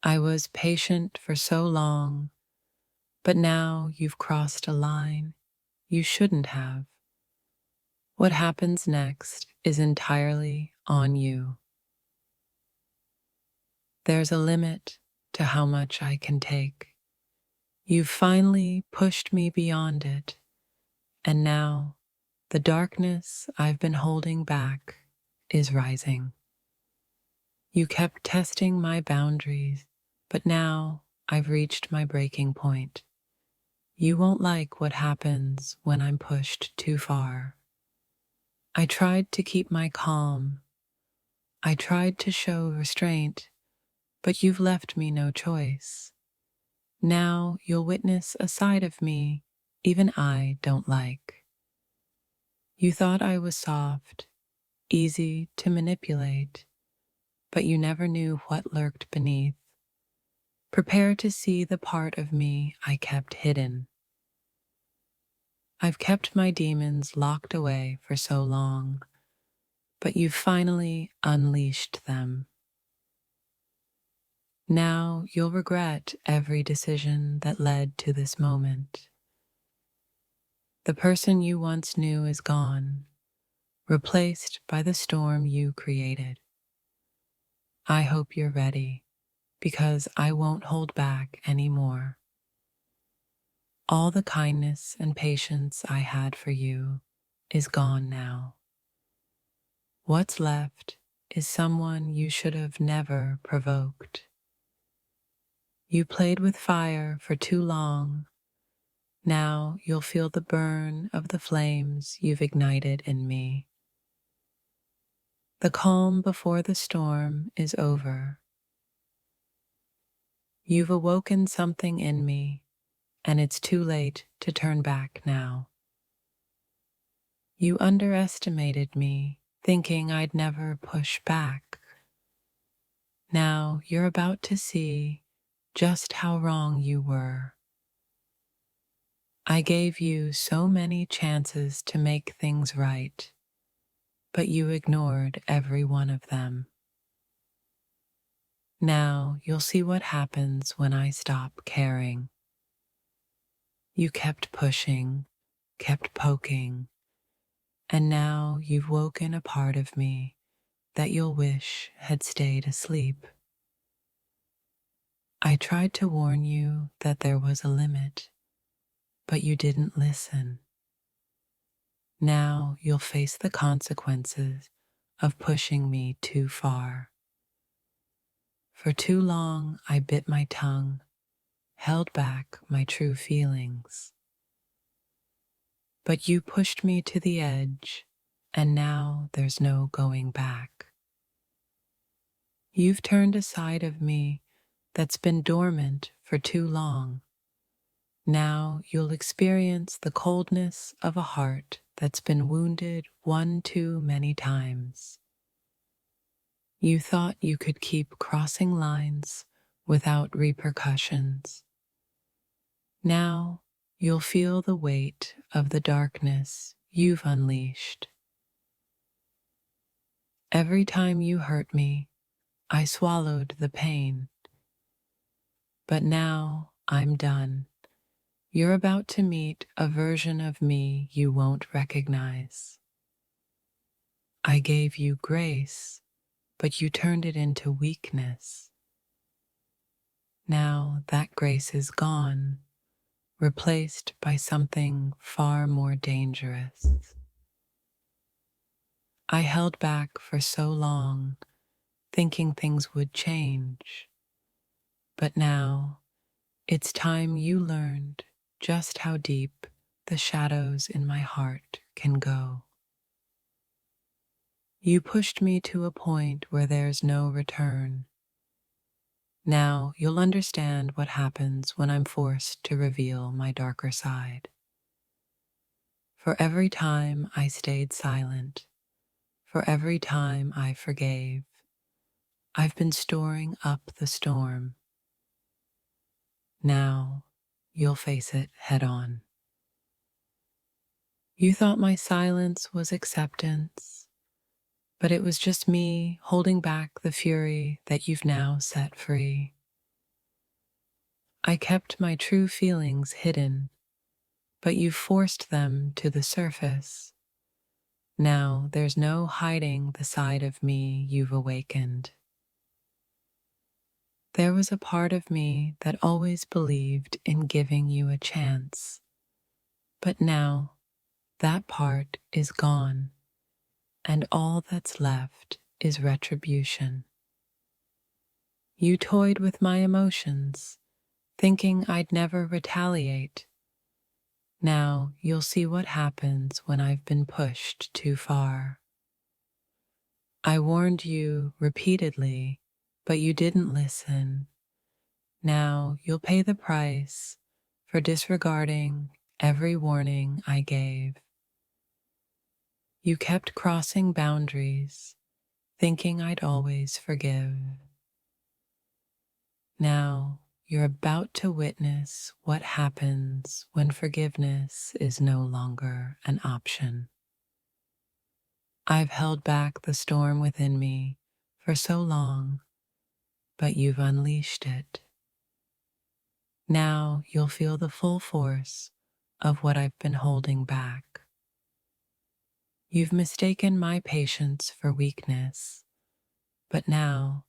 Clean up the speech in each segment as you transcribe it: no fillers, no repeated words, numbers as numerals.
I was patient for so long, but now you've crossed a line you shouldn't have. What happens next is entirely on you. There's a limit to how much I can take. You've finally pushed me beyond it, and now the darkness I've been holding back is rising. You kept testing my boundaries, but now I've reached my breaking point. You won't like what happens when I'm pushed too far. I tried to keep my calm. I tried to show restraint, but you've left me no choice. Now you'll witness a side of me even I don't like. You thought I was soft, easy to manipulate, but you never knew what lurked beneath. Prepare to see the part of me I kept hidden. I've kept my demons locked away for so long, but you've finally unleashed them. Now you'll regret every decision that led to this moment. The person you once knew is gone, replaced by the storm you created. I hope you're ready, because I won't hold back anymore. All the kindness and patience I had for you is gone now. What's left is someone you should have never provoked. You played with fire for too long. Now you'll feel the burn of the flames you've ignited in me. The calm before the storm is over. You've awoken something in me, and it's too late to turn back now. You underestimated me, thinking I'd never push back. Now you're about to see just how wrong you were. I gave you so many chances to make things right, but you ignored every one of them. Now you'll see what happens when I stop caring. You kept pushing, kept poking, and now you've woken a part of me that you'll wish had stayed asleep. I tried to warn you that there was a limit, but you didn't listen. Now you'll face the consequences of pushing me too far. For too long I bit my tongue, held back my true feelings. But you pushed me to the edge, and now there's no going back. You've turned a side of me that's been dormant for too long. Now you'll experience the coldness of a heart that's been wounded one too many times. You thought you could keep crossing lines without repercussions. Now you'll feel the weight of the darkness you've unleashed. Every time you hurt me, I swallowed the pain. But now I'm done. You're about to meet a version of me you won't recognize. I gave you grace, but you turned it into weakness. Now that grace is gone, replaced by something far more dangerous. I held back for so long, thinking things would change. But now, it's time you learned just how deep the shadows in my heart can go. You pushed me to a point where there's no return. Now you'll understand what happens when I'm forced to reveal my darker side. For every time I stayed silent, for every time I forgave, I've been storing up the storm. Now you'll face it head on. You thought my silence was acceptance, but it was just me holding back the fury that you've now set free. I kept my true feelings hidden, but you forced them to the surface. Now there's no hiding the side of me you've awakened. There was a part of me that always believed in giving you a chance, but now that part is gone, and all that's left is retribution. You toyed with my emotions, thinking I'd never retaliate. Now you'll see what happens when I've been pushed too far. I warned you repeatedly, but you didn't listen. Now you'll pay the price for disregarding every warning I gave. You kept crossing boundaries, thinking I'd always forgive. Now you're about to witness what happens when forgiveness is no longer an option. I've held back the storm within me for so long, but you've unleashed it. Now you'll feel the full force of what I've been holding back. You've mistaken my patience for weakness, but now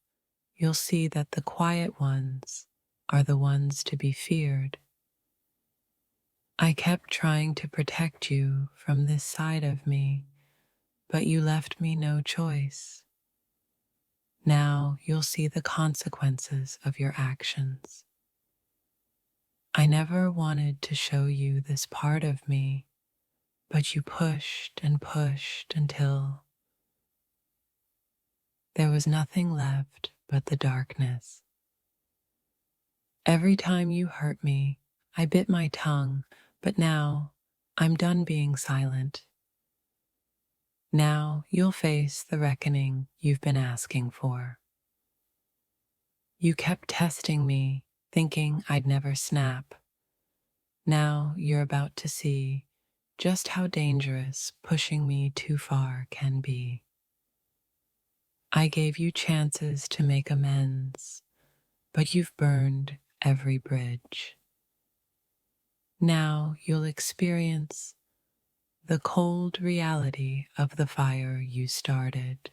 you'll see that the quiet ones are the ones to be feared. I kept trying to protect you from this side of me, but you left me no choice. Now you'll see the consequences of your actions. I never wanted to show you this part of me, but you pushed and pushed until there was nothing left but the darkness. Every time you hurt me, I bit my tongue, but now I'm done being silent. Now you'll face the reckoning you've been asking for. You kept testing me, thinking I'd never snap. Now you're about to see just how dangerous pushing me too far can be. I gave you chances to make amends, but you've burned every bridge. Now you'll experience the cold reality of the fire you started.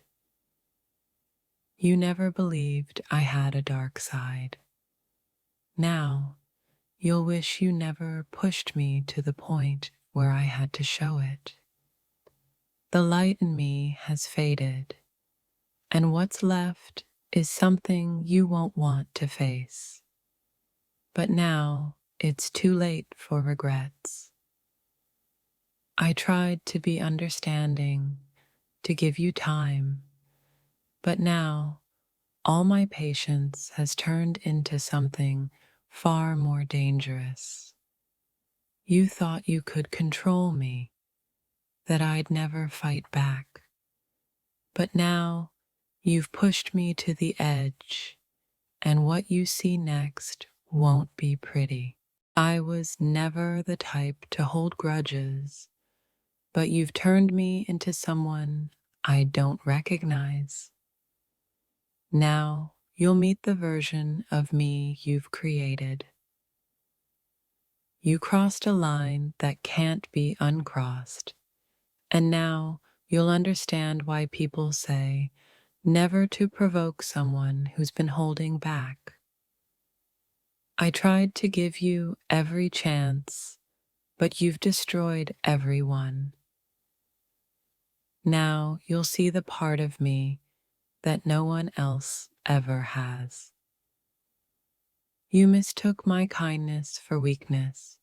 You never believed I had a dark side. Now you'll wish you never pushed me to the point where I had to show it. The light in me has faded, and what's left is something you won't want to face. But now it's too late for regrets. I tried to be understanding, to give you time, but now all my patience has turned into something far more dangerous. You thought you could control me, that I'd never fight back. But now you've pushed me to the edge, and what you see next won't be pretty. I was never the type to hold grudges, but you've turned me into someone I don't recognize. Now you'll meet the version of me you've created. You crossed a line that can't be uncrossed, and now you'll understand why people say never to provoke someone who's been holding back. I tried to give you every chance, but you've destroyed everyone. Now you'll see the part of me that no one else ever has. You mistook my kindness for weakness,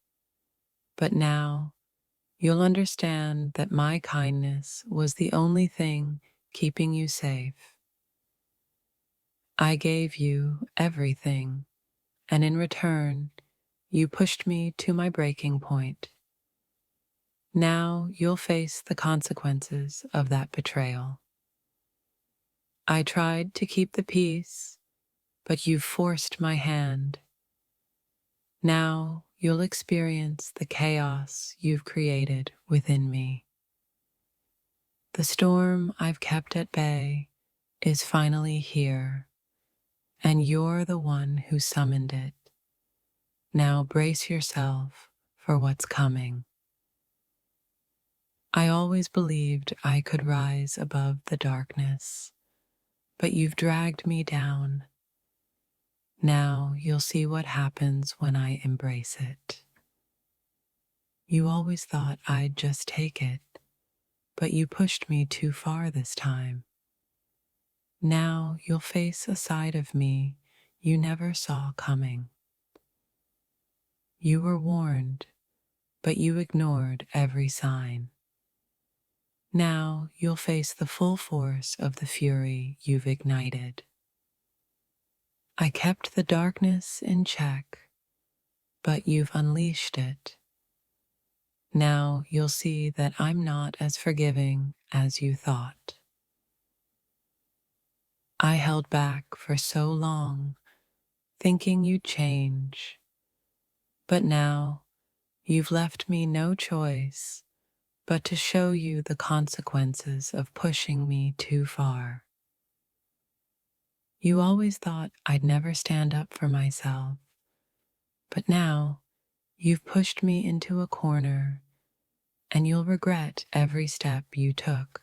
but now you'll understand that my kindness was the only thing keeping you safe. I gave you everything, and in return, you pushed me to my breaking point. Now you'll face the consequences of that betrayal. I tried to keep the peace, but you forced my hand. Now you'll experience the chaos you've created within me. The storm I've kept at bay is finally here, and you're the one who summoned it. Now brace yourself for what's coming. I always believed I could rise above the darkness, but you've dragged me down. Now you'll see what happens when I embrace it. You always thought I'd just take it, but you pushed me too far this time. Now you'll face a side of me you never saw coming. You were warned, but you ignored every sign. Now you'll face the full force of the fury you've ignited. I kept the darkness in check, but you've unleashed it. Now you'll see that I'm not as forgiving as you thought. I held back for so long, thinking you'd change. But now you've left me no choice but to show you the consequences of pushing me too far. You always thought I'd never stand up for myself, but now you've pushed me into a corner, and you'll regret every step you took.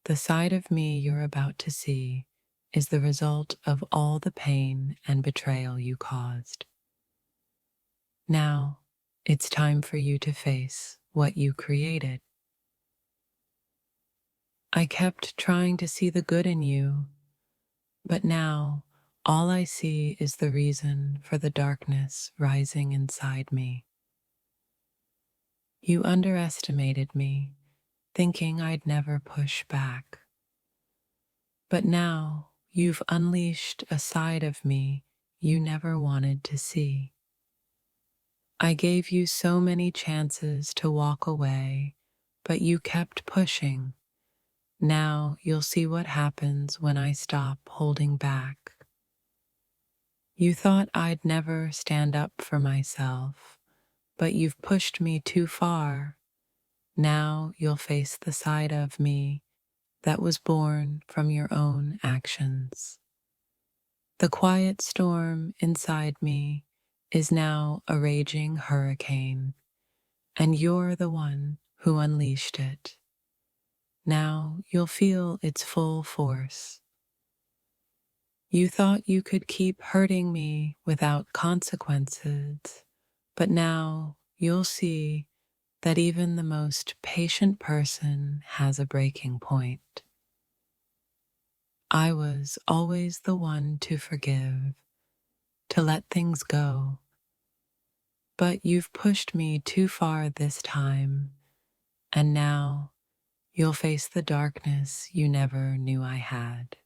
The side of me you're about to see is the result of all the pain and betrayal you caused. Now, it's time for you to face what you created. I kept trying to see the good in you, but now all I see is the reason for the darkness rising inside me. You underestimated me, thinking I'd never push back. But now you've unleashed a side of me you never wanted to see. I gave you so many chances to walk away, but you kept pushing. Now you'll see what happens when I stop holding back. You thought I'd never stand up for myself, but you've pushed me too far. Now you'll face the side of me that was born from your own actions. The quiet storm inside me is now a raging hurricane, and you're the one who unleashed it. Now you'll feel its full force. You thought you could keep hurting me without consequences, but now you'll see that even the most patient person has a breaking point. I was always the one to forgive, to let things go. But you've pushed me too far this time, and now you'll face the darkness you never knew I had.